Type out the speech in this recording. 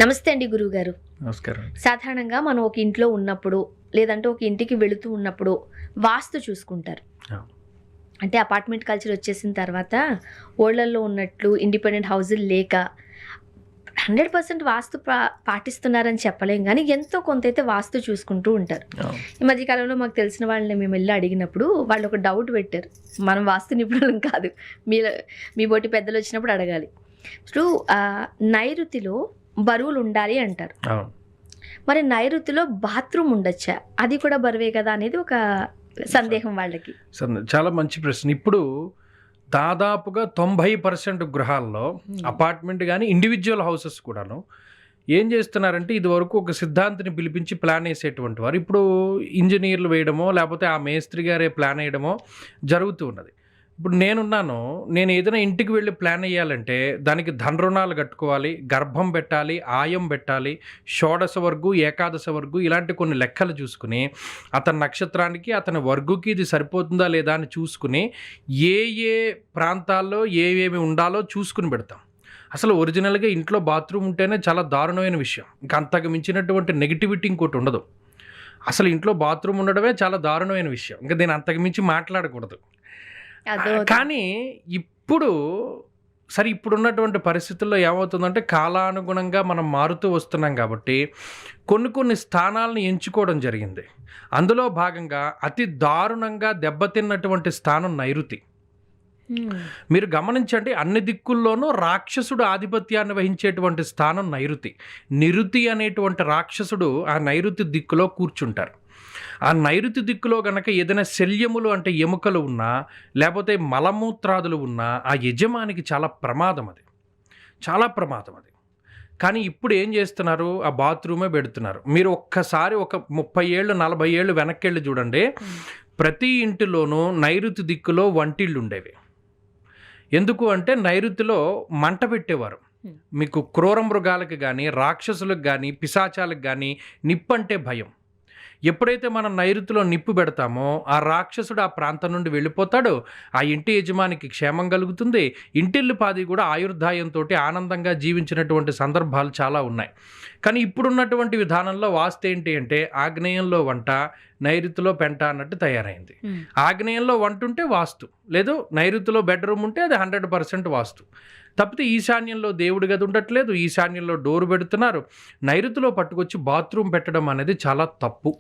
నమస్తే అండి గురువుగారు. నమస్కారం. సాధారణంగా మనం ఒక ఇంట్లో ఉన్నప్పుడు, లేదంటే ఒక ఇంటికి వెళుతూ ఉన్నప్పుడు వాస్తు చూసుకుంటారు. ఆ! అంటే అపార్ట్మెంట్ కల్చర్ వచ్చేసిన తర్వాత ఊళ్ళల్లో ఉన్నట్లు ఇండిపెండెంట్ హౌజులు లేక 100% వాస్తు పాటిస్తున్నారని చెప్పలేం గానీ, ఎంతో కొంతైతే వాస్తు చూసుకుంటూ ఉంటారు. అవును. ఈ మధ్య కాలంలో మాకు తెలిసిన వాళ్ళని మేము వెళ్లి అడిగినప్పుడు వాళ్ళు ఒక డౌట్ పెట్టారు. మనం వాస్తు నిపుణులం కాదు. మీ బోటి పెద్దలు వచ్చినప్పుడు అడగాలి. ఇప్పుడు నైరుతిలో బరువులు ఉండాలి అంటారు. అవును. మరి నైరుతిలో బాత్రూమ్ ఉండొచ్చా? అది కూడా బరువే కదా అనేది ఒక సందేహం వాళ్ళకి. చాలా మంచి ప్రశ్న. ఇప్పుడు దాదాపుగా 90% గృహాల్లో అపార్ట్మెంట్ గానీ, ఇండివిజువల్ హౌసెస్ కూడాను ఏం చేస్తున్నారంటే, ఇదివరకు ఒక సిద్ధాంతిని పిలిపించి ప్లాన్ వేసేటువంటి వారు ఇప్పుడు ఇంజనీర్లు వేయడమో, లేకపోతే ఆ మేస్త్రి గారే ప్లాన్ వేయడమో జరుగుతూ ఉన్నది. ఇప్పుడు నేను ఏదైనా ఇంటికి వెళ్ళి ప్లాన్ వేయాలంటే దానికి ధన రుణాలు కట్టుకోవాలి, గర్భం పెట్టాలి, ఆయం పెట్టాలి, షోడశ వర్గు, ఏకాదశ వర్గు ఇలాంటి కొన్ని లెక్కలు చూసుకుని అతని నక్షత్రానికి, అతని వర్గుకి ఇది సరిపోతుందా లేదా అని చూసుకుని ఏ ఏ ప్రాంతాల్లో ఏమేమి ఉండాలో చూసుకుని పెడతాం. అసలు ఒరిజినల్గా ఇంట్లో బాత్రూమ్ ఉంటేనే చాలా దారుణమైన విషయం. ఇంకా అంతకు మించినటువంటి నెగిటివిటీ ఇంకోటి ఉండదు. అసలు ఇంట్లో బాత్రూమ్ ఉండడమే చాలా దారుణమైన విషయం. ఇంకా దీన్ని అంతకు మించి మాట్లాడకూడదు. కానీ ఇప్పుడున్నటువంటి పరిస్థితుల్లో ఏమవుతుందంటే, కాలానుగుణంగా మనం మారుతూ వస్తున్నాం కాబట్టి కొన్ని స్థానాలను ఎంచుకోవడం జరిగింది. అందులో భాగంగా అతి దారుణంగా దెబ్బతిన్నటువంటి స్థానం నైరుతి. మీరు గమనించండి, అన్ని దిక్కుల్లోనూ రాక్షసుడు ఆధిపత్యాన్ని వహించేటువంటి స్థానం నైరుతి. నిరుతి అనేటువంటి రాక్షసుడు ఆ నైరుతి దిక్కులో కూర్చుంటారు. ఆ నైరుతి దిక్కులో గనక ఏదైనా శల్యములు అంటే ఎముకలు ఉన్నా, లేకపోతే మలమూత్రాదులు ఉన్నా ఆ యజమానికి చాలా ప్రమాదం అది. చాలా ప్రమాదం అది. కానీ ఇప్పుడు ఏం చేస్తున్నారు, ఆ బాత్రూమే పెడుతున్నారు. మీరు ఒక్కసారి ఒక 30 ఏళ్ళు 40 ఏళ్ళు వెనక్కెళ్ళి చూడండి, ప్రతి ఇంటిలోనూ నైరుతి దిక్కులో వంటిళ్ళు ఉండేవి. ఎందుకు అంటే నైరుతిలో మంట పెట్టేవారు. మీకు క్రూర మృగాలకు కానీ, రాక్షసులకు కానీ, పిశాచాలకు కానీ నిప్పంటే భయం. ఎప్పుడైతే మనం నైరుతిలో నిప్పు పెడతామో ఆ రాక్షసుడు ఆ ప్రాంతం నుండి వెళ్ళిపోతాడు. ఆ ఇంటి యజమానికి క్షేమం కలుగుతుంది. ఇంటిల్లిపాది కూడా ఆయుర్దాయంతో ఆనందంగా జీవించినటువంటి సందర్భాలు చాలా ఉన్నాయి. కానీ ఇప్పుడున్నటువంటి విధానంలో వాస్తు ఏంటి అంటే, ఆగ్నేయంలో వంట, నైరుతిలో పెంట అన్నట్టు తయారైంది. ఆగ్నేయంలో వంట ఉంటే వాస్తు, లేదు నైరుతిలో బెడ్రూమ్ ఉంటే అది 100% వాస్తు. తప్పితే ఈశాన్యంలో దేవుడి గది ఉండట్లేదు, ఈశాన్యంలో డోరు పెడుతున్నారు. నైరుతిలో పట్టుకొచ్చి బాత్రూమ్ పెట్టడం అనేది చాలా తప్పు.